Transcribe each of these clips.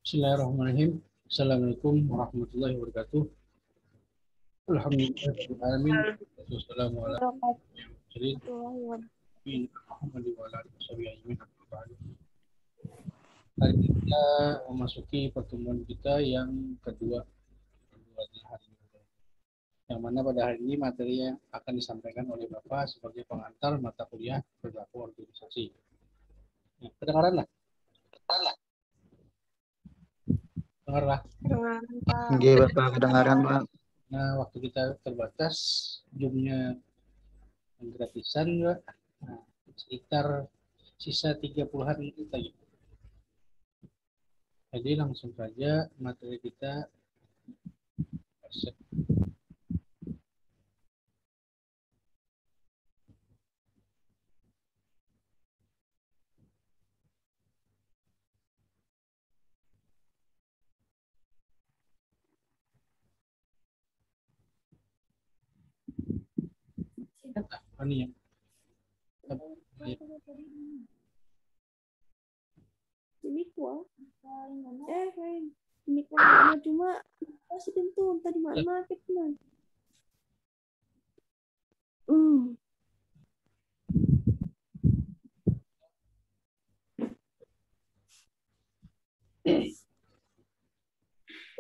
Bismillahirrahmanirrahim. Assalamualaikum warahmatullahi wabarakatuh. Alhamdulillahirrahmanirrahim. Wassalamualaikum warahmatullahi wabarakatuh. Hari ini kita memasuki pertemuan kita yang kedua di hari ini. Yang mana pada hari ini materi yang akan disampaikan oleh Bapak sebagai pengantar mata kuliah perilaku organisasi. Nah, kedengaran lah? Dengarlah. Oke, Bapak, kedengaran, Pak. Nah, waktu kita terbatas, zoomnya gratisan, Pak. Nah, sekitar sisa 30-an menit lagi. Jadi langsung saja materi kita. Ini ya. Ini kuah, ini kuah cuma masih tentu tadi malam market man.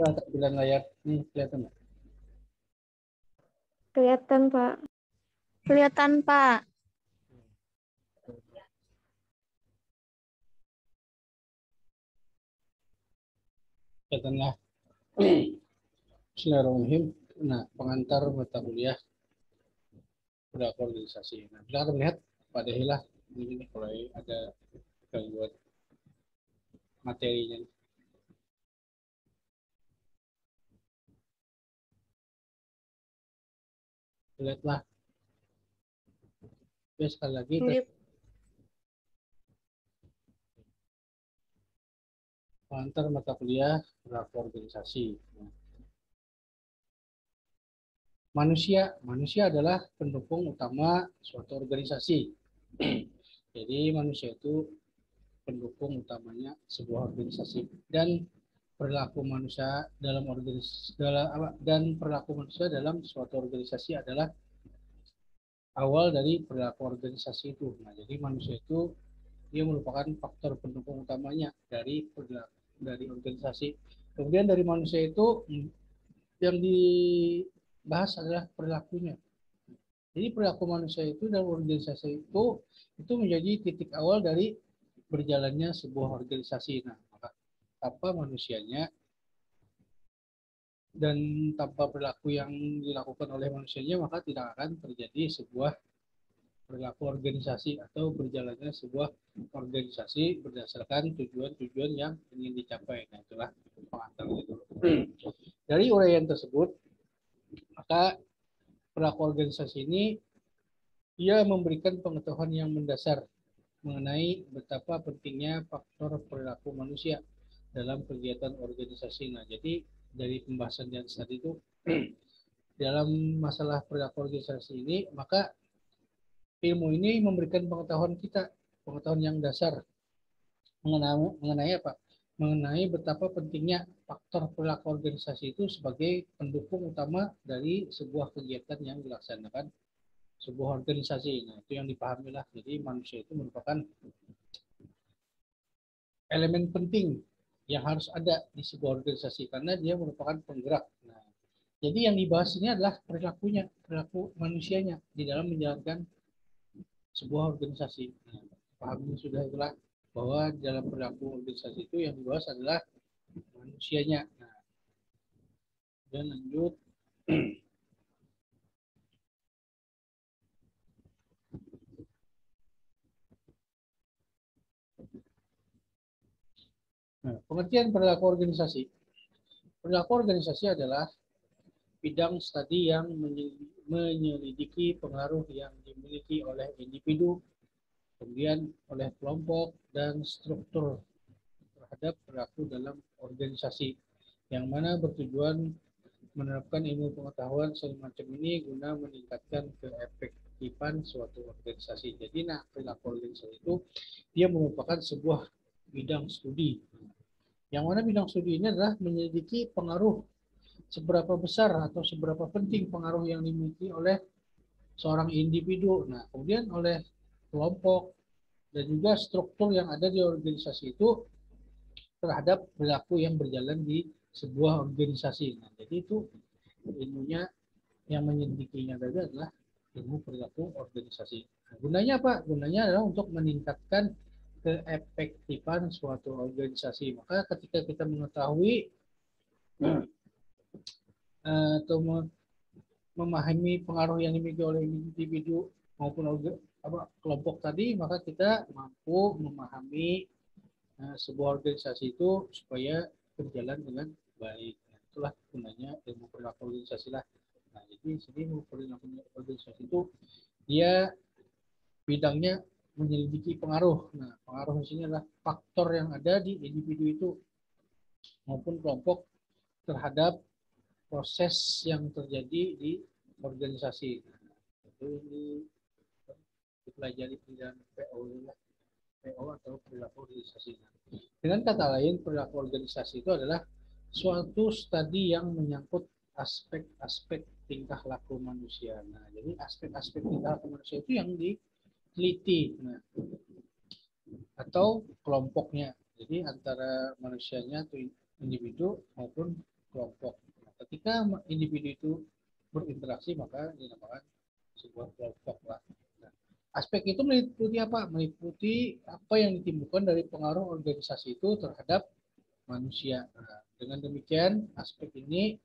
Tampilan layar ini kelihatan nggak? Kelihatan, Pak. Kelihatan, Pak. Kelihatan lah. Bismillahirrahmanirrahim. Nah, pengantar mata kuliah perilaku organisasi. Nah, kita akan melihat pada hilah ini kalau ada gangguan materinya. Lihatlah. Ya, sekali lagi. Pengantar mata kuliah perilaku organisasi. Nah, manusia adalah pendukung utama suatu organisasi. Jadi manusia itu pendukung utamanya sebuah organisasi, dan perilaku manusia dalam dalam suatu organisasi adalah awal dari perilaku organisasi itu. Nah, jadi manusia itu dia merupakan faktor pendukung utamanya dari organisasi. Kemudian dari manusia itu yang dibahas adalah perilakunya. Jadi perilaku manusia itu dalam organisasi itu menjadi titik awal dari berjalannya sebuah organisasi. Nah, maka tanpa manusianya dan tanpa perilaku yang dilakukan oleh manusianya, maka tidak akan terjadi sebuah perilaku organisasi atau berjalannya sebuah organisasi berdasarkan tujuan-tujuan yang ingin dicapai. Nah, itulah pengantar itu. Dari uraian tersebut, maka perilaku organisasi ini ia memberikan pengetahuan yang mendasar mengenai betapa pentingnya faktor perilaku manusia dalam kegiatan organisasi. Nah, jadi dari pembahasan yang tadi itu dalam masalah perilaku organisasi ini, maka ilmu ini memberikan pengetahuan yang dasar mengenai apa? Mengenai betapa pentingnya faktor perilaku organisasi itu sebagai pendukung utama dari sebuah kegiatan yang dilaksanakan sebuah organisasi. Nah, itu yang dipahami lah. Jadi manusia itu merupakan elemen penting yang harus ada di sebuah organisasi karena dia merupakan penggerak. Nah, jadi yang dibahas ini adalah perilaku manusianya di dalam menjalankan sebuah organisasi. Nah, pahami sudah itulah bahwa dalam perilaku organisasi itu yang dibahas adalah manusianya. Nah, dan lanjut. Nah, pengertian perilaku organisasi. Perilaku organisasi adalah bidang studi yang menyelidiki pengaruh yang dimiliki oleh individu, kemudian oleh kelompok dan struktur terhadap perilaku dalam organisasi, yang mana bertujuan menerapkan ilmu pengetahuan semacam ini guna meningkatkan keefektifan suatu organisasi. Jadi, perilaku organisasi itu dia merupakan sebuah bidang studi Yang mana bidang studi ini adalah menyelidiki pengaruh seberapa besar atau seberapa penting pengaruh yang dimiliki oleh seorang individu. Nah, kemudian oleh kelompok dan juga struktur yang ada di organisasi itu terhadap perilaku yang berjalan di sebuah organisasi. Nah, jadi itu ilmunya yang menyelidikinya tadi adalah ilmu perilaku organisasi. Nah, gunanya apa? Gunanya adalah untuk meningkatkan keefektifan suatu organisasi. Maka ketika kita mengetahui atau memahami pengaruh yang dimiliki oleh individu maupun kelompok tadi, maka kita mampu memahami sebuah organisasi itu supaya berjalan dengan baik. Nah, itulah gunanya ilmu perilaku organisasi lah. Nah, jadi ilmu perilaku organisasi itu dia bidangnya menyelidiki pengaruh. Nah, pengaruh di sini adalah faktor yang ada di individu itu maupun kelompok terhadap proses yang terjadi di organisasi. Nah, itu dipelajari di dalam PO atau perilaku organisasi. Dengan kata lain, perilaku organisasi itu adalah suatu studi yang menyangkut aspek-aspek tingkah laku manusia. Nah, jadi aspek-aspek tingkah laku manusia itu yang diteliti, nah, atau kelompoknya. Jadi antara manusianya atau individu maupun kelompok. Nah, ketika individu itu berinteraksi maka dinamakan sebuah kelompok lah. Nah, aspek itu meliputi apa? Meliputi apa yang ditimbulkan dari pengaruh organisasi itu terhadap manusia. Nah, dengan demikian aspek ini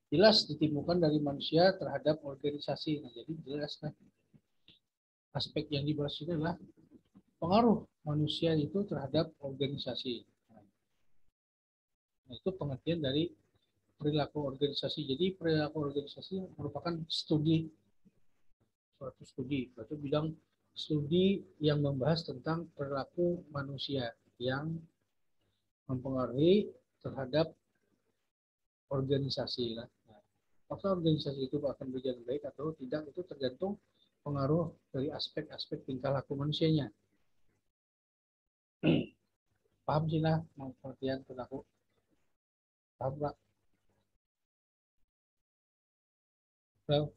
jelas ditimbulkan dari manusia terhadap organisasi. Nah, jadi jelas nah, aspek yang dibahas ini adalah pengaruh manusia itu terhadap organisasi. Nah, itu pengertian dari perilaku organisasi. Jadi perilaku organisasi merupakan suatu studi, suatu bidang studi yang membahas tentang perilaku manusia yang mempengaruhi terhadap organisasi. Nah, apakah organisasi itu akan berjalan baik atau tidak itu tergantung pengaruh dari aspek-aspek tingkah laku manusianya. Paham sih lah pengertian perilaku? Paham Pak? Well,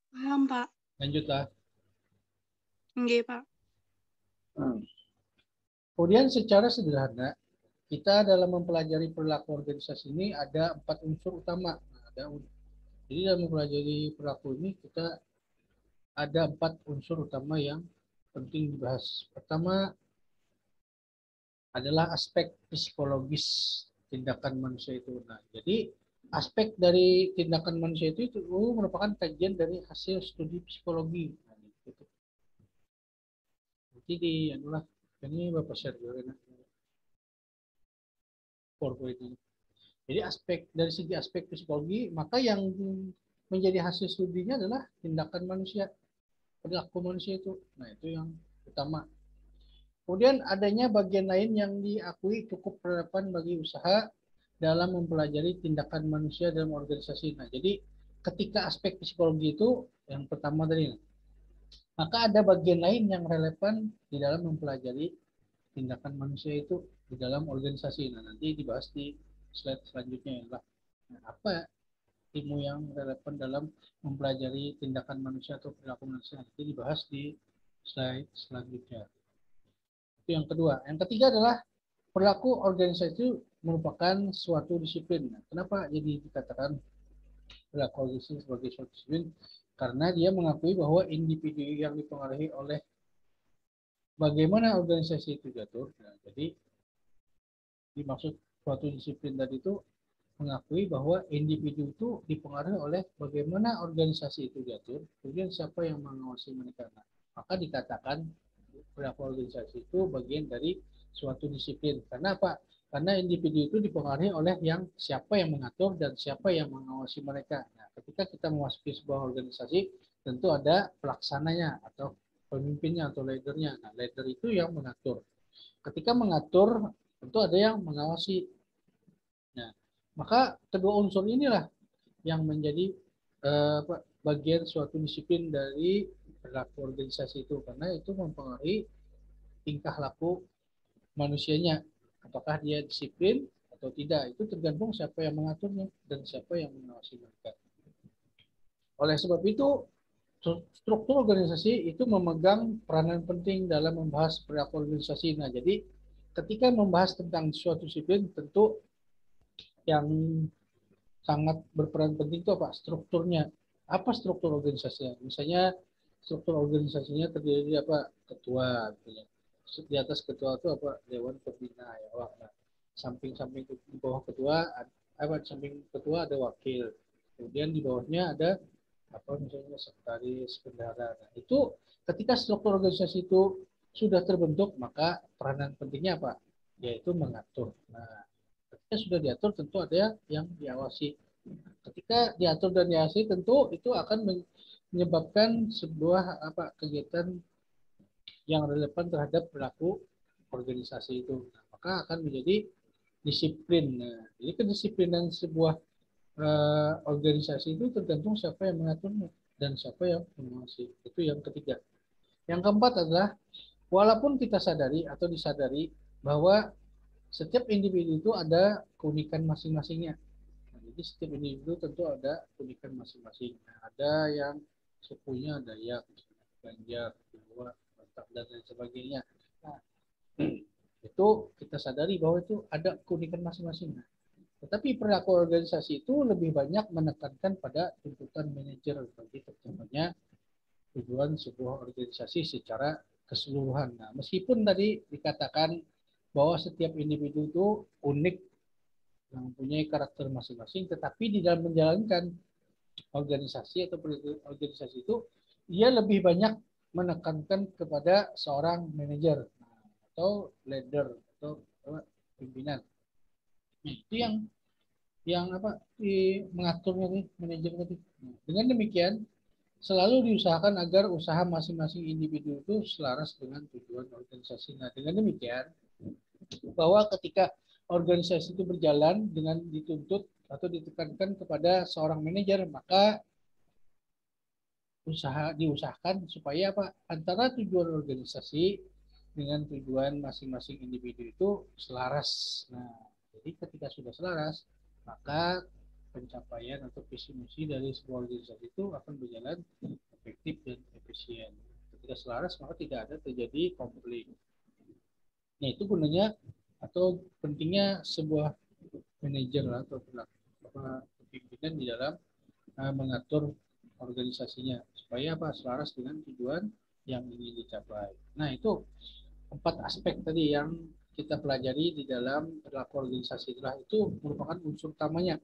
Paham, Pak. lanjutlah. Nggih, Pak. Kemudian secara sederhana kita dalam mempelajari perilaku organisasi ini ada 4 unsur utama. Nah, jadi dalam mempelajari perilaku ini kita ada 4 unsur utama yang penting dibahas. Pertama adalah aspek psikologis tindakan manusia itu. Nah, jadi aspek dari tindakan manusia itu merupakan kajian dari hasil studi psikologi. Nah, gitu. Nanti di anulah ini Bapak share juga PowerPoint ini. Jadi dari segi aspek psikologi, maka yang menjadi hasil studinya adalah tindakan manusia, perilaku manusia itu. Nah, itu yang utama. Kemudian adanya bagian lain yang diakui cukup relevan bagi usaha dalam mempelajari tindakan manusia dalam organisasi. Nah, jadi ketika aspek psikologi itu yang pertama tadi, maka ada bagian lain yang relevan di dalam mempelajari tindakan manusia itu di dalam organisasi. Nah, nanti dibahas di slide selanjutnya adalah apa ilmu yang relevan dalam mempelajari tindakan manusia atau perilaku manusia. Nanti dibahas di slide selanjutnya. Itu yang kedua. Yang ketiga adalah perilaku organisasi itu merupakan suatu disiplin. Nah, kenapa jadi dikatakan perilaku organisasi sebagai suatu disiplin? Karena dia mengakui bahwa individu yang dipengaruhi oleh bagaimana organisasi itu diatur. Nah, jadi dimaksud suatu disiplin tadi itu mengakui bahwa individu itu dipengaruhi oleh bagaimana organisasi itu diatur, kemudian siapa yang mengawasi mereka. Nah, maka dikatakan perilaku organisasi itu bagian dari suatu disiplin. Karena apa? Karena individu itu dipengaruhi oleh siapa yang mengatur dan siapa yang mengawasi mereka. Nah, ketika kita memasuki sebuah organisasi, tentu ada pelaksananya atau pemimpinnya atau leadernya. Nah, leader itu yang mengatur. Ketika mengatur, tentu ada yang mengawasi. Nah, maka kedua unsur inilah yang menjadi bagian suatu disiplin dari perilaku organisasi itu, karena itu mempengaruhi tingkah laku manusianya. Apakah dia disiplin atau tidak, itu tergantung siapa yang mengaturnya dan siapa yang mengawasi mereka. Oleh sebab itu, struktur organisasi itu memegang peranan penting dalam membahas perilaku organisasi. Nah, jadi ketika membahas tentang suatu disiplin, tentu yang sangat berperan penting itu apa? Strukturnya. Apa struktur organisasinya? Misalnya struktur organisasinya terdiri dari apa? Ketua. Misalnya. Di atas ketua itu apa? Dewan pembina. Ya, nah, samping-samping di bawah ketua, apa? Samping ketua ada wakil. Kemudian di bawahnya ada apa? Misalnya sekretaris, bendahara. Nah, itu ketika struktur organisasi itu sudah terbentuk, maka peranan pentingnya apa? Yaitu mengatur. Nah, ketika sudah diatur tentu ada yang diawasi. Ketika diatur dan diawasi tentu itu akan menyebabkan sebuah apa kegiatan yang relevan terhadap perilaku organisasi itu. Nah, maka akan menjadi disiplin. Nah, jadi kedisiplinan sebuah organisasi itu tergantung siapa yang mengaturnya dan siapa yang mengawasi. Itu yang ketiga. Yang keempat adalah walaupun kita sadari atau disadari bahwa setiap individu itu ada keunikan masing-masingnya. Nah, jadi setiap individu tentu ada keunikan masing-masing. Nah, ada yang sukunya Dayak, Banjar, Jawa, Batak, dan lain sebagainya. Nah, itu kita sadari bahwa itu ada keunikan masing-masing. Nah, tetapi perilaku organisasi itu lebih banyak menekankan pada tuntutan manajer bagi tercapainya tujuan sebuah organisasi secara keseluruhan. Nah, meskipun tadi dikatakan bahwa setiap individu itu unik yang mempunyai karakter masing-masing, tetapi di dalam menjalankan organisasi atau organisasi itu dia lebih banyak menekankan kepada seorang manajer atau leader atau pimpinan. Itu yang apa mengaturnya nih manajer tadi. Dengan demikian selalu diusahakan agar usaha masing-masing individu itu selaras dengan tujuan organisasi. Nah, dengan demikian bahwa ketika organisasi itu berjalan dengan dituntut atau ditekankan kepada seorang manajer, maka diusahakan supaya apa antara tujuan organisasi dengan tujuan masing-masing individu itu selaras. Nah, jadi ketika sudah selaras, maka pencapaian atau visi misi dari sebuah organisasi itu akan berjalan efektif dan efisien. Ketika selaras, maka tidak ada terjadi konflik. Nah, itu gunanya atau pentingnya sebuah manajer atau pimpinan di dalam mengatur organisasinya supaya apa selaras dengan tujuan yang ingin dicapai. Nah, itu 4 aspek tadi yang kita pelajari di dalam perilaku organisasi. Itulah itu merupakan unsur utamanya.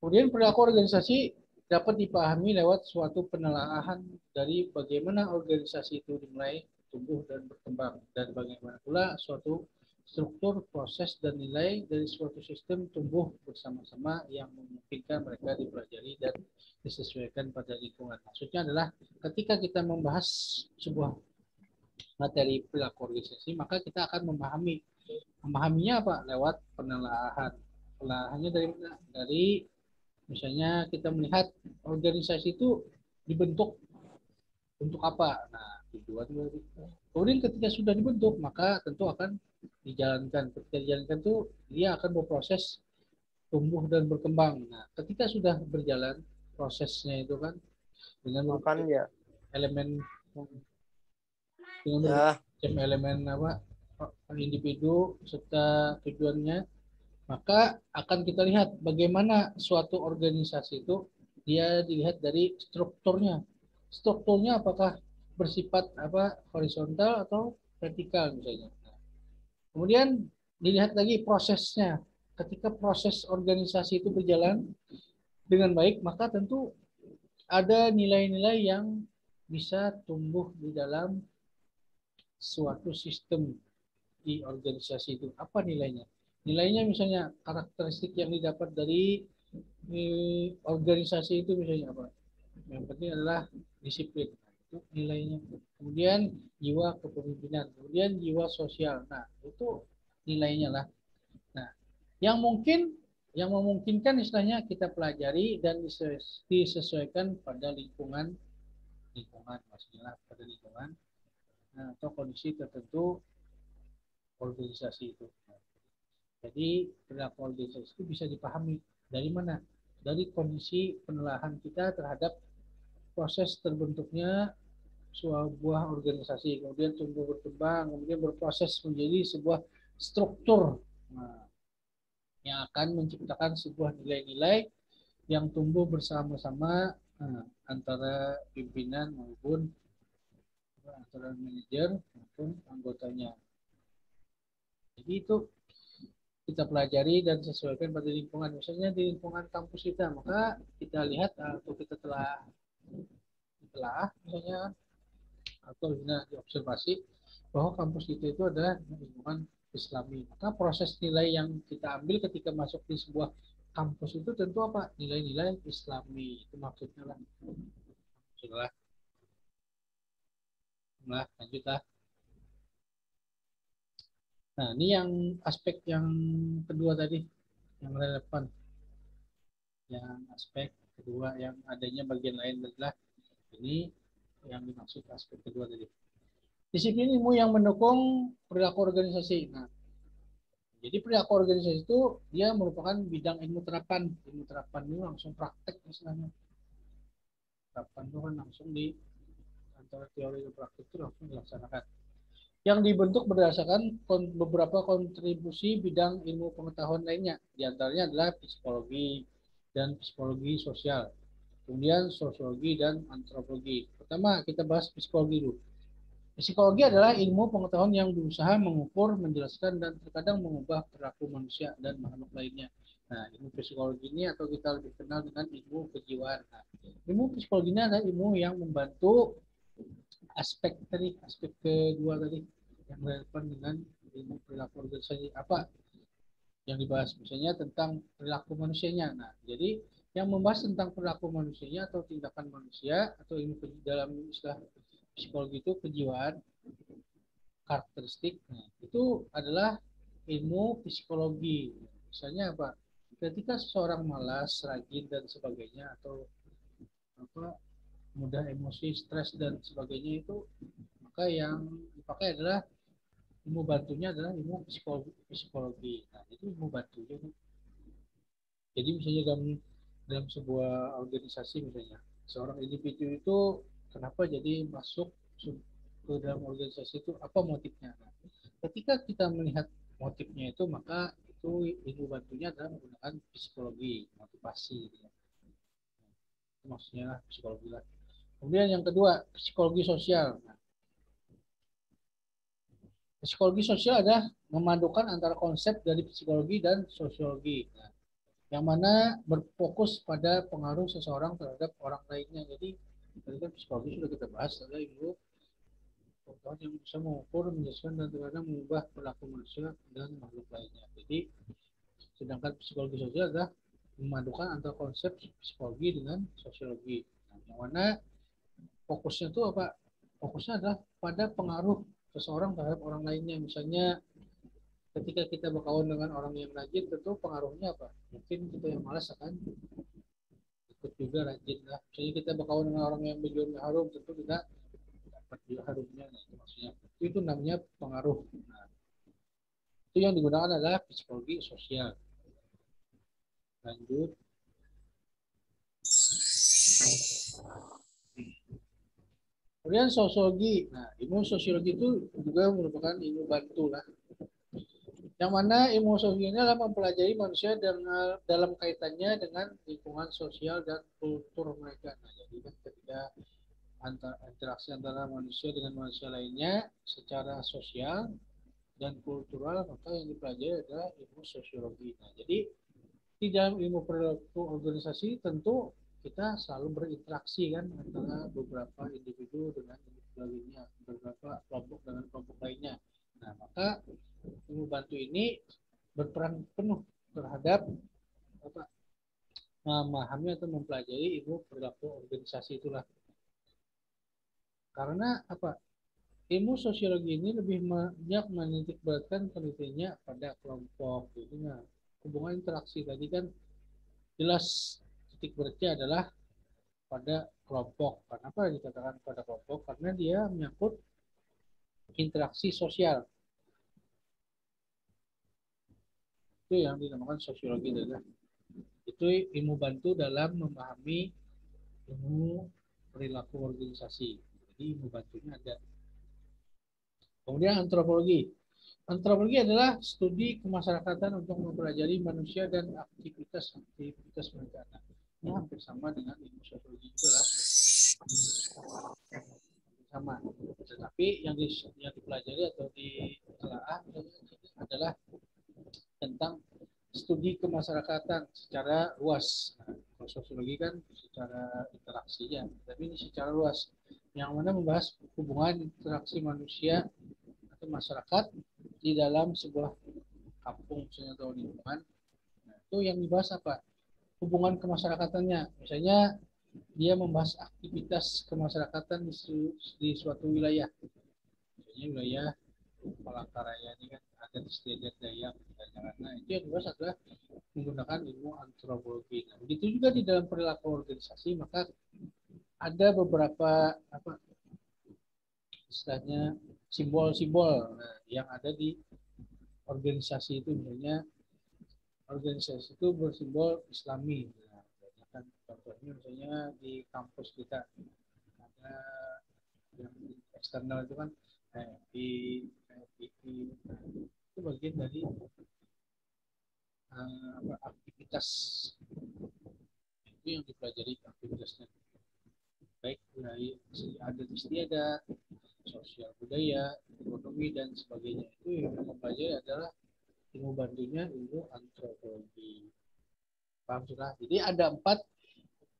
Kemudian perilaku organisasi dapat dipahami lewat suatu penelaahan dari bagaimana organisasi itu dimulai tumbuh dan berkembang dan bagaimana pula suatu struktur, proses, dan nilai dari suatu sistem tumbuh bersama-sama yang memungkinkan mereka dipelajari dan disesuaikan pada lingkungan. Maksudnya adalah ketika kita membahas sebuah materi perilaku organisasi, maka kita akan memahaminya apa? Lewat penelaahan. Penelaahannya dari mana? Dari misalnya kita melihat organisasi itu dibentuk untuk apa? Nah, tujuan dari. Kemudian ketika sudah dibentuk, maka tentu akan dijalankan. Ketika dijalankan itu dia akan berproses tumbuh dan berkembang. Nah, ketika sudah berjalan prosesnya itu kan dengan ya. elemen dengan elemen apa individu serta tujuannya, maka akan kita lihat bagaimana suatu organisasi itu dia dilihat dari strukturnya. Strukturnya apakah bersifat apa horizontal atau vertikal misalnya. Kemudian dilihat lagi prosesnya. Ketika proses organisasi itu berjalan dengan baik, maka tentu ada nilai-nilai yang bisa tumbuh di dalam suatu sistem di organisasi itu. Apa nilainya? Nilainya misalnya karakteristik yang didapat dari organisasi itu misalnya apa? Yang penting adalah disiplin. Itu nilainya. Kemudian jiwa kepemimpinan, kemudian jiwa sosial. Nah, itu nilainya lah. Nah, yang memungkinkan istilahnya kita pelajari dan disesuaikan pada lingkungan maksudnya pada lingkungan atau kondisi tertentu organisasi itu. Jadi perilaku organisasi itu bisa dipahami dari mana? Dari kondisi penelaahan kita terhadap proses terbentuknya sebuah organisasi, kemudian tumbuh berkembang, kemudian berproses menjadi sebuah struktur yang akan menciptakan sebuah nilai-nilai yang tumbuh bersama-sama antara pimpinan maupun antara manajer maupun anggotanya. Jadi itu kita pelajari dan sesuaikan pada lingkungan. Misalnya di lingkungan kampus kita, maka kita lihat atau kita telah misalnya atau diobservasi bahwa kampus itu adalah lingkungan Islami. Maka proses nilai yang kita ambil ketika masuk di sebuah kampus itu tentu apa? Nilai-nilai Islami. Itu maksudnya lah. Sudah lah, lanjutlah. Nah, ini yang aspek yang kedua tadi, yang relevan. Yang aspek kedua yang adanya bagian lain adalah ini yang dimaksud aspek kedua tadi. Disiplin ilmu yang mendukung perilaku organisasi. Nah, jadi perilaku organisasi itu dia merupakan bidang ilmu terapan. Ilmu terapan itu langsung praktek istilahnya. Terapan itu kan langsung di antara teori dan praktek itu langsung dilaksanakan. Yang dibentuk berdasarkan beberapa kontribusi bidang ilmu pengetahuan lainnya. Di antaranya adalah psikologi dan psikologi sosial. Kemudian sosiologi dan antropologi. Pertama kita bahas psikologi dulu. Psikologi adalah ilmu pengetahuan yang berusaha mengukur, menjelaskan, dan terkadang mengubah perilaku manusia dan makhluk lainnya. Nah, ilmu psikologi ini atau kita lebih kenal dengan ilmu kejiwaan. Nah, ilmu psikologi ini adalah ilmu yang membantu aspek kedua tadi yang relevan dengan ilmu perilaku organisasi. Apa yang dibahas misalnya tentang perilaku manusianya. Nah, jadi yang membahas tentang perilaku manusianya atau tindakan manusia atau ilmu dalam istilah psikologi itu kejiwaan, karakteristik. Nah, itu adalah ilmu psikologi. Misalnya apa? Ketika seseorang malas, rajin dan sebagainya atau apa mudah emosi, stres dan sebagainya itu, maka yang dipakai adalah ilmu bantunya adalah ilmu psikologi. Nah, itu ilmu bantu juga. Jadi misalnya dalam sebuah organisasi misalnya, seorang individu itu kenapa jadi masuk ke dalam organisasi itu, apa motifnya? Nah, ketika kita melihat motifnya itu, maka itu ilmu bantunya adalah menggunakan psikologi, motivasi. Gitu ya. Itu maksudnya lah, psikologi lah. Kemudian yang kedua, psikologi sosial. Nah, psikologi sosial adalah memadukan antara konsep dari psikologi dan sosiologi. Nah, yang mana berfokus pada pengaruh seseorang terhadap orang lainnya. Jadi, tadi kan psikologi sudah kita bahas, adalah ilmu pengetahuan yang bisa mengukur, menjelaskan, dan terkadang mengubah perilaku manusia dan makhluk lainnya. Jadi, sedangkan psikologi sosial adalah memadukan antara konsep psikologi dengan sosiologi. Nah, yang mana fokusnya itu apa? Fokusnya adalah pada pengaruh seseorang terhadap orang lainnya. Misalnya ketika kita berkawan dengan orang yang rajin, tentu pengaruhnya apa? Mungkin kita yang malas akan ikut juga rajin lah. Misalnya kita berkawan dengan orang yang berjualan harum, tentu kita dapat juga harumnya. Nah, itu maksudnya. Itu namanya pengaruh. Nah, itu yang digunakan adalah psikologi sosial. Lanjut. Kemudian sosiologi. Nah, ilmu sosiologi itu juga merupakan ilmu bantu lah. Yang mana ilmu sosiologi ini adalah mempelajari manusia dalam kaitannya dengan lingkungan sosial dan kultur mereka. Nah, jadi kan ketika interaksi antara manusia dengan manusia lainnya secara sosial dan kultural, maka yang dipelajari adalah ilmu sosiologi. Nah, jadi di dalam ilmu perilaku organisasi tentu kita selalu berinteraksi kan antara beberapa individu dengan individu lainnya, beberapa kelompok dengan kelompok lainnya. Nah, maka ilmu bantu ini berperan penuh terhadap apa, memahami atau mempelajari ilmu perilaku organisasi itulah. Karena apa? Ilmu sosiologi ini lebih banyak menitik beratkan penelitiannya pada kelompok. Jadi, nah, hubungan interaksi tadi kan jelas titik beratnya adalah pada kelompok. Kenapa dikatakan pada kelompok? Karena dia menyangkut interaksi sosial. Itu yang dinamakan sosiologi adalah itu ilmu bantu dalam memahami ilmu perilaku organisasi. Jadi ilmu bantunya ada. Kemudian antropologi. Antropologi adalah studi kemasyarakatan untuk mempelajari manusia dan aktivitas mereka. Ini hampir sama dengan ilmu sosiologi juga lah. Sama. Tetapi yang dipelajari atau ditelaah adalah tentang studi kemasyarakatan secara luas. Nah, kalau sosiologi kan secara interaksinya, tapi ini secara luas. Yang mana membahas hubungan interaksi manusia atau masyarakat di dalam sebuah kampung misalnya atau lingkungan. Nah, itu yang dibahas apa? Hubungan kemasyarakatannya. Misalnya dia membahas aktivitas kemasyarakatan di suatu wilayah. Misalnya wilayah Palangkaraya ini kan ada istiadat Dayak dan nah itu yang dibahas adalah menggunakan ilmu antropologi. Nah, begitu juga di dalam perilaku organisasi, maka ada beberapa istilahnya simbol-simbol yang ada di organisasi itu. Misalnya organisasi itu bersimbol Islami. Nah, contohnya misalnya di kampus kita ada yang eksternal itu kan di itu bagian dari aktivitas itu yang dipelajari aktivitasnya, baik dari adat istiadat, sosial budaya, ekonomi dan sebagainya. Itu yang mempelajari adalah ilmu bantunya ilmu antropologi. Paham sudah? Jadi ada 4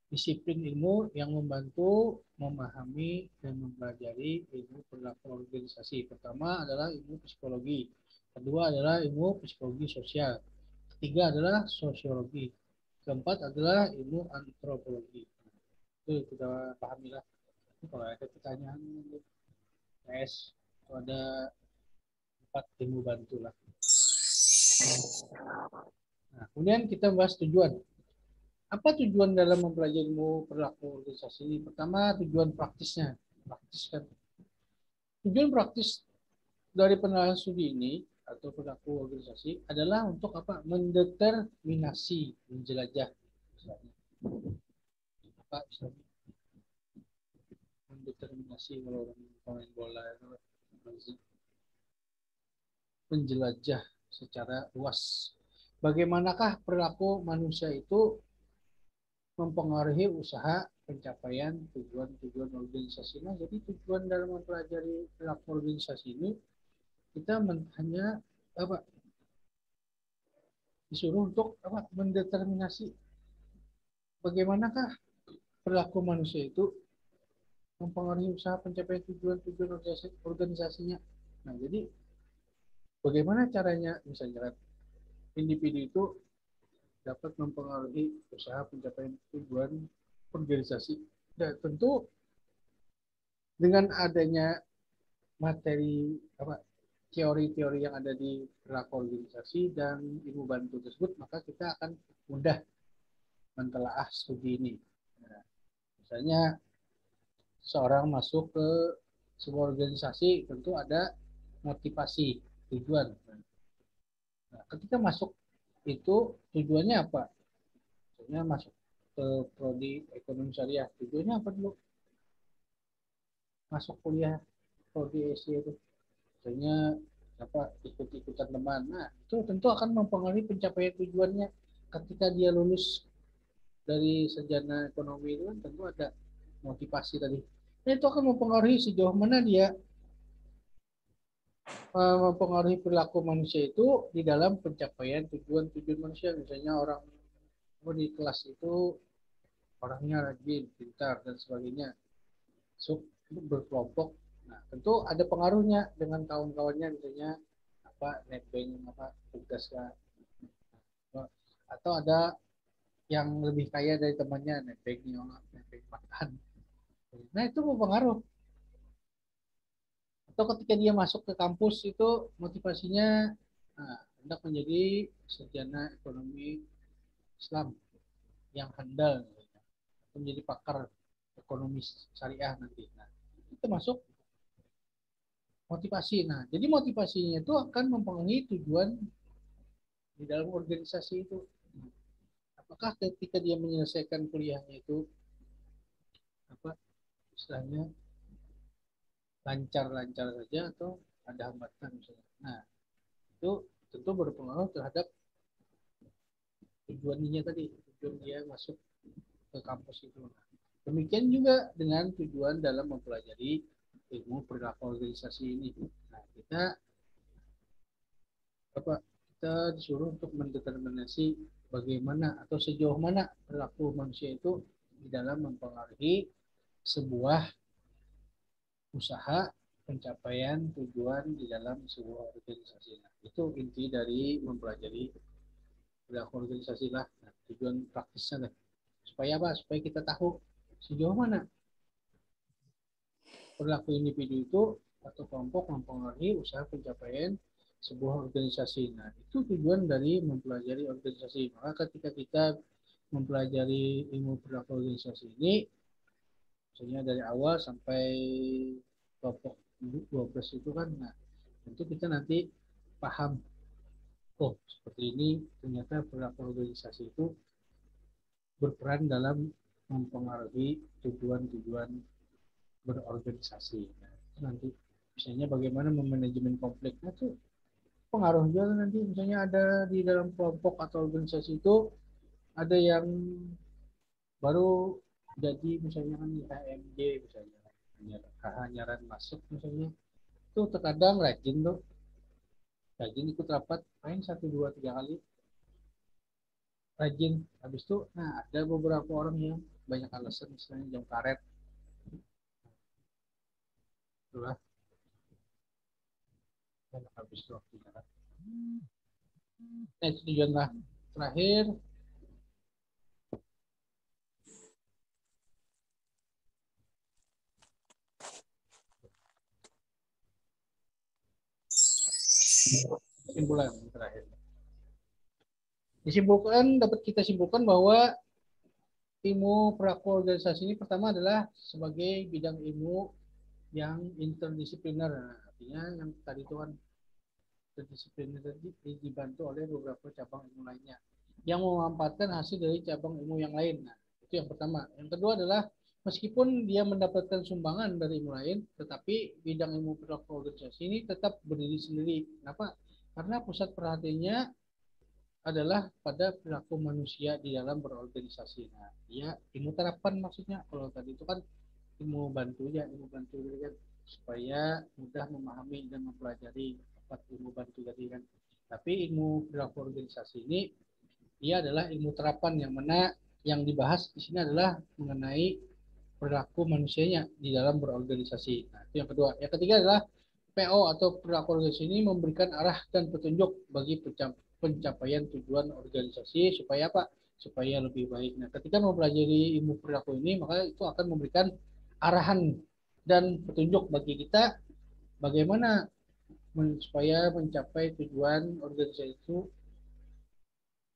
disiplin ilmu yang membantu memahami dan mempelajari ilmu perilaku organisasi. Pertama adalah ilmu psikologi, kedua adalah ilmu psikologi sosial, ketiga adalah sosiologi, keempat adalah ilmu antropologi. Itu kita pahamilah. Kalau ada pertanyaan, tes ada 4 ilmu bantu lah. Nah, kemudian kita bahas tujuan. Apa tujuan dalam mempelajari ilmu perilaku organisasi ini? Pertama, tujuan praktisnya. Praktis kan. Tujuan praktis dari penelitian studi ini atau perilaku organisasi adalah untuk apa? Mendeterminasi, menjelajah. Apa istilahnya? Mendeterminasi kalau orang pemain bola itu menjelajah secara luas. Bagaimanakah perilaku manusia itu mempengaruhi usaha pencapaian tujuan-tujuan organisasi. Nah, jadi tujuan dalam mempelajari perilaku organisasi ini kita hanya disuruh untuk mendeterminasi bagaimanakah perilaku manusia itu mempengaruhi usaha pencapaian tujuan-tujuan organisasinya. Nah, jadi bagaimana caranya misalnya individu itu dapat mempengaruhi usaha pencapaian tujuan organisasi. Dan tentu dengan adanya materi teori-teori yang ada di perilaku organisasi dan ilmu bantu tersebut, maka kita akan mudah mentelaah studi ini. Nah, misalnya seorang masuk ke sebuah organisasi tentu ada motivasi tujuan. Nah, ketika masuk itu tujuannya apa? Misalnya masuk ke prodi ekonomi syariah, tujuannya apa dulu? Masuk kuliah prodi SC itu, misalnya ikut-ikutan teman. Nah, itu tentu akan mempengaruhi pencapaian tujuannya. Ketika dia lulus dari sarjana ekonomi itu kan tentu ada motivasi tadi. Nah, itu akan mempengaruhi sejauh mana dia mempengaruhi perilaku manusia itu di dalam pencapaian tujuan-tujuan manusia. Misalnya orang di kelas itu orangnya rajin, pintar dan sebagainya, berkelompok. Nah, tentu ada pengaruhnya dengan kawan-kawannya, misalnya netbank tugas atau ada yang lebih kaya dari temannya, netbank makan. Nah, itu berpengaruh. Atau ketika dia masuk ke kampus itu motivasinya hendak menjadi sarjana ekonomi Islam yang handal, atau menjadi pakar ekonomi syariah nanti. Nah, itu masuk motivasi. Nah, jadi motivasinya itu akan mempengaruhi tujuan di dalam organisasi itu. Apakah ketika dia menyelesaikan kuliahnya itu apa istilahnya lancar-lancar saja atau ada hambatan misalnya. Nah, itu tentu berpengaruh terhadap tujuan dia masuk ke kampus itu. Nah, demikian juga dengan tujuan dalam mempelajari ilmu perilaku organisasi ini. Nah, kita disuruh untuk mendeterminasi bagaimana atau sejauh mana perilaku manusia itu di dalam mempengaruhi sebuah usaha pencapaian tujuan di dalam sebuah organisasi. Nah, itu inti dari mempelajari perilaku organisasi lah. Nah, tujuan praktisnya lah. Supaya apa? Supaya kita tahu sejauh mana perilaku individu itu atau kelompok mempengaruhi usaha pencapaian sebuah organisasi. Nah, itu tujuan dari mempelajari organisasi. Maka ketika kita mempelajari ilmu perilaku organisasi ini, misalnya dari awal sampai kelompok 12 itu kan, nah, tentu kita nanti paham, oh seperti ini ternyata perilaku organisasi itu berperan dalam mempengaruhi tujuan-tujuan berorganisasi. Nah, itu nanti misalnya bagaimana memanajemen konfliknya tuh pengaruh juga nanti misalnya ada di dalam kelompok atau organisasi itu ada yang baru jadi misalnya kan HMJ misalnya nyaran masuk misalnya itu terkadang rajin ikut rapat main 1, 2, 3 kali rajin habis itu nah ada beberapa orang yang banyak alasan misalnya jam karet itulah habis waktu jalan. Nah, itu tujuan lah terakhir kesimpulan terakhir. Disimpulkan dapat kita simpulkan bahwa ilmu perilaku organisasi ini pertama adalah sebagai bidang ilmu yang interdisipliner. Nah, artinya yang tadi itu kan interdisipliner tadi dibantu oleh beberapa cabang ilmu lainnya yang memanfaatkan hasil dari cabang ilmu yang lain. Nah, itu yang pertama. Yang kedua adalah meskipun dia mendapatkan sumbangan dari ilmu lain, tetapi bidang ilmu perilaku organisasi ini tetap berdiri sendiri. Kenapa? Karena pusat perhatiannya adalah pada perilaku manusia di dalam berorganisasi. Nah, ya ilmu terapan maksudnya. Kalau tadi itu kan ilmu bantu kan supaya mudah memahami dan mempelajari ilmu bantu tadi kan. Tapi ilmu perilaku organisasi ini dia adalah ilmu terapan yang mana yang dibahas di sini adalah mengenai perilaku manusianya di dalam berorganisasi. Nah, itu yang kedua. Yang ketiga adalah PO atau perilaku organisasi ini memberikan arah dan petunjuk bagi pencapaian tujuan organisasi supaya apa? Supaya lebih baik. Nah, ketika mempelajari ilmu perilaku ini, maka itu akan memberikan arahan dan petunjuk bagi kita bagaimana supaya mencapai tujuan organisasi itu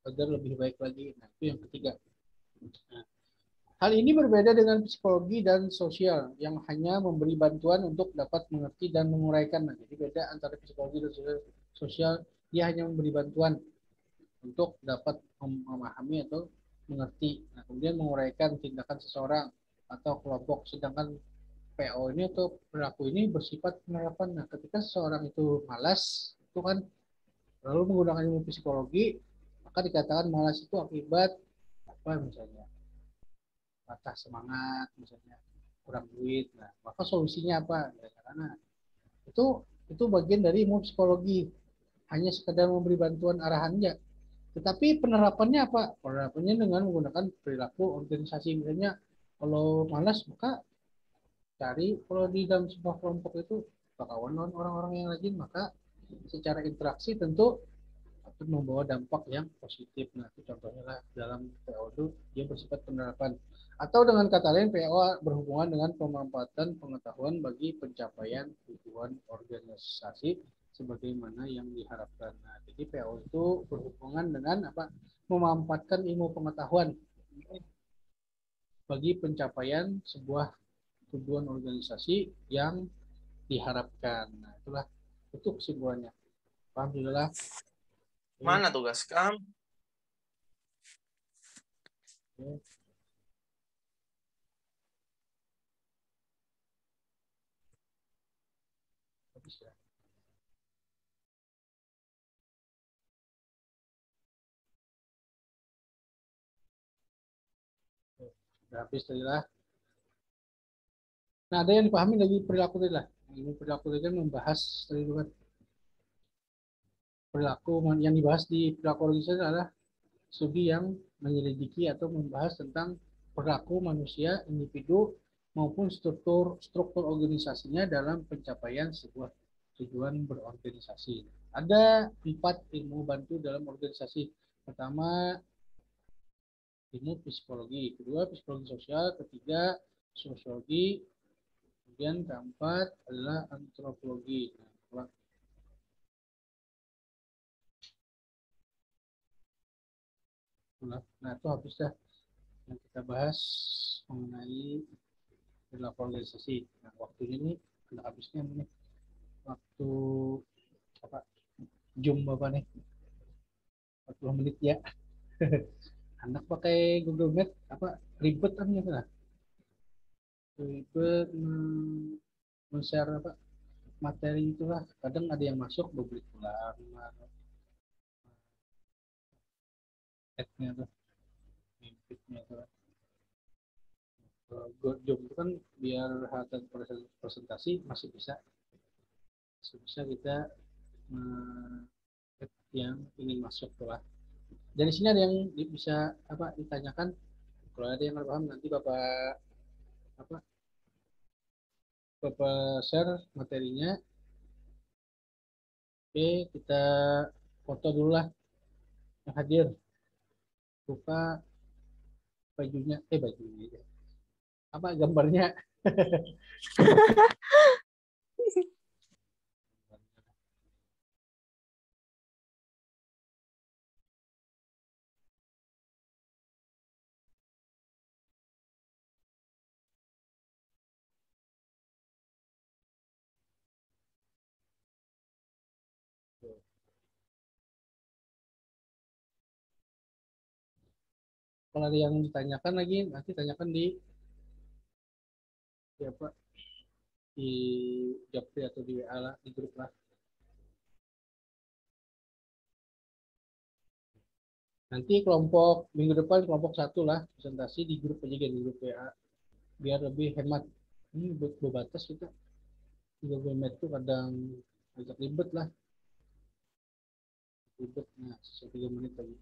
agar lebih baik lagi. Nah, itu yang ketiga. Nah, hal ini berbeda dengan psikologi dan sosial yang hanya memberi bantuan untuk dapat mengerti dan menguraikan. Nah, jadi beda antara psikologi dan sosial, dia hanya memberi bantuan untuk dapat memahami atau mengerti. Nah, kemudian menguraikan tindakan seseorang atau kelompok. Sedangkan PO ini atau perilaku ini bersifat penerapan. Nah, ketika seseorang itu malas, itu kan lalu menggunakan ilmu psikologi, maka dikatakan malas itu akibat apa misalnya patah semangat misalnya kurang duit. Nah, maka solusinya apa? Karena itu bagian dari ilmu psikologi, hanya sekedar memberi bantuan arahannya. Tetapi penerapannya apa? Penerapannya dengan menggunakan perilaku organisasi. Misalnya kalau malas maka cari kalau di dalam sebuah kelompok itu kawan orang-orang yang rajin, maka secara interaksi tentu akan membawa dampak yang positif. Nah, itu contohnya lah dalam PO itu dia bersifat penerapan. Atau dengan kata lain, PO berhubungan dengan pemanfaatan pengetahuan bagi pencapaian tujuan organisasi sebagaimana yang diharapkan. Nah, jadi PO itu berhubungan dengan apa? Memanfaatkan ilmu pengetahuan bagi pencapaian sebuah tujuan organisasi yang diharapkan. Nah, itulah itu kesimpulannya. Paham sudah? Mana tugas kamu? Oke. Habis ya. Udah habis tadi lah. Nah, ada yang dipahami lagi perilaku tadi lah. Ini perilaku tadi kan membahas tadi itu kan perilaku yang dibahas di perilaku organisasi adalah studi yang menyelidiki atau membahas tentang perilaku manusia, individu maupun struktur organisasinya dalam pencapaian sebuah tujuan berorganisasi. Ada 4 ilmu bantu dalam organisasi. Pertama, ilmu psikologi. Kedua, psikologi sosial. Ketiga, sosiologi. Kemudian keempat adalah antropologi. Nah, itu habis dah yang kita bahas mengenai perilaku organisasi. Nah, waktunya ini udah habisnya nih. Waktu apa? Zoom apa nih? 40 menit ya. Anak pakai Google Meet apa ribet kan ya kan? Ribet men-share apa materi itulah. Kadang ada yang masuk beberapa ulang ad-nya tuh, mimpinya tuh. Zoom itu kan biar hasil presentasi masih bisa kita yang ingin masuk tuh lah. Dari sini ada yang bisa apa ditanyakan? Kalau ada yang nggak paham nanti bapak share materinya. Oke, kita foto dulu lah yang hadir. Buka bajunya aja. Apa gambarnya? Kalau ada yang ditanyakan lagi, nanti tanyakan di apa di Japri atau di WA lah, di grup lah. Nanti minggu depan kelompok 1 lah presentasi di grup aja di grup WA biar lebih hemat. Ini berbatas kita di Google Meet tuh kadang agak ribet lah. Nah 3 menit lagi.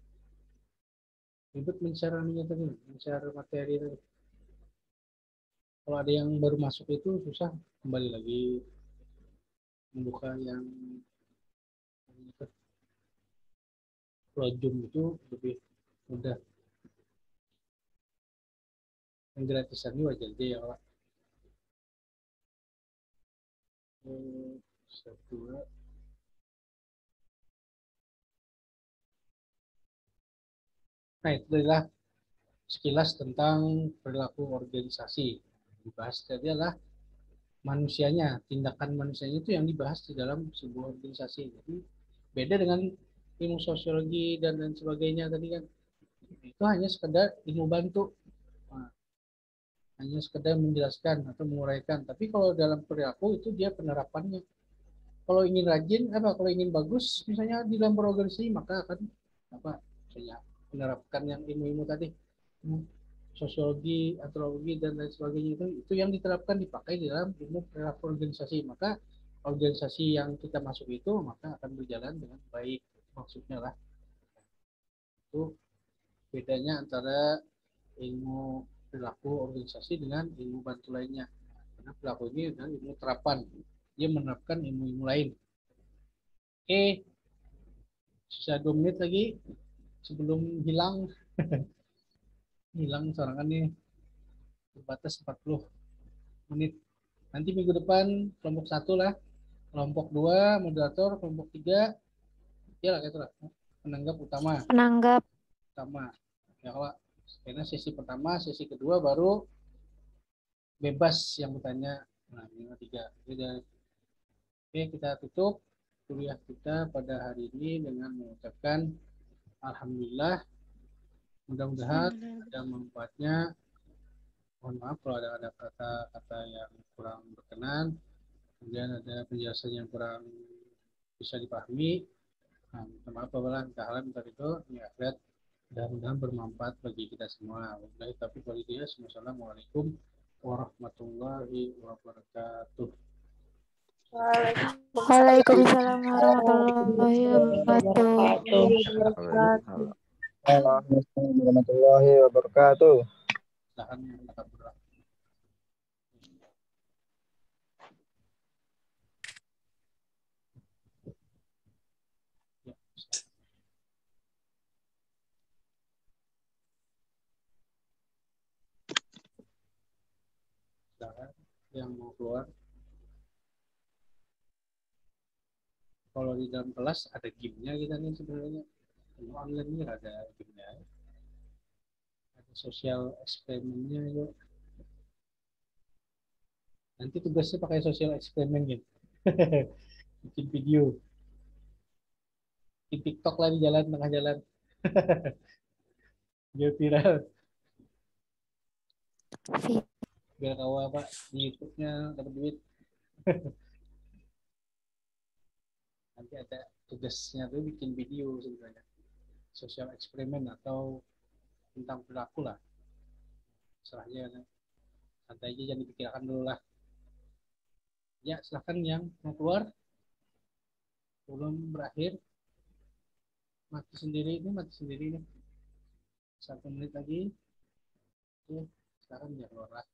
Ribet men-share materi tadi. Kalau ada yang baru masuk itu susah kembali lagi membuka yang kalau Zoom itu lebih mudah. Yang gratisan ini wajar aja ya Pak. Satu, nah itu adalah sekilas tentang perilaku organisasi. Dibahas tadi adalah manusianya, tindakan manusianya itu yang dibahas di dalam sebuah organisasi. Jadi beda dengan ilmu sosiologi dan lain sebagainya tadi kan. Itu hanya sekedar ilmu bantu. Nah, hanya sekedar menjelaskan atau menguraikan. Tapi kalau dalam perilaku itu dia penerapannya. Kalau ingin rajin, kalau ingin bagus, misalnya di dalam berorganisasi maka akan misalnya menerapkan yang ilmu-ilmu tadi, sosiologi, antropologi dan lain sebagainya itu yang diterapkan dipakai di dalam ilmu perilaku organisasi. Maka organisasi yang kita masuk itu maka akan berjalan dengan baik, maksudnya lah. Itu bedanya antara ilmu perilaku organisasi dengan ilmu bantu lainnya. Karena perilaku ini adalah ilmu terapan, dia menerapkan ilmu-ilmu lain. Oke, sisa 2 menit lagi sebelum hilang. Hilang sorangan nih, terbatas 40 menit. Nanti minggu depan kelompok 1 lah, kelompok 2 moderator, kelompok 3 ya lah gitu lah, penanggap utama. Ya kalau karena sesi pertama, sesi kedua baru bebas yang bertanya. Nah, ini 3. Oke, kita tutup. kuliah kita pada hari ini dengan mengucapkan alhamdulillah. Mudah-mudahan ada manfaatnya. Mohon maaf kalau ada kata-kata yang kurang berkenan, kemudian ada penjelasan yang kurang bisa dipahami. Nah, minta maaf apabila hal bentar itu ini akhirat mudah-mudahan bermanfaat bagi kita semua. Wabillahi taufiq wal hidayah. Assalamualaikum warahmatullahi wabarakatuh. Waalaikumsalam warahmatullahi wabarakatuh. Waalaikumsalam warahmatullahi wabarakatuh. Silahkan mengatakan berapa. Ya, silahkan yang mau keluar. Kalau di dalam kelas ada game-nya kita nih sebenarnya. Kalau online ini ada game-nya. Ada social eksperimennya yuk. Nanti tugasnya pakai social eksperimen gitu. Bikin video. Di TikTok lah di jalan, tengah jalan. Biar viral. Biar tahu apa di YouTube-nya dapat duit. Nanti ada tugasnya tuh bikin video sebenarnya. Social eksperimen atau tentang perilaku lah. Serahnya santai aja, jangan dipikirkan dulu lah. Ya, silahkan yang mau keluar. Belum berakhir. Mati sendiri nih. 1 menit lagi. Oke, sekarang ya keluar lah.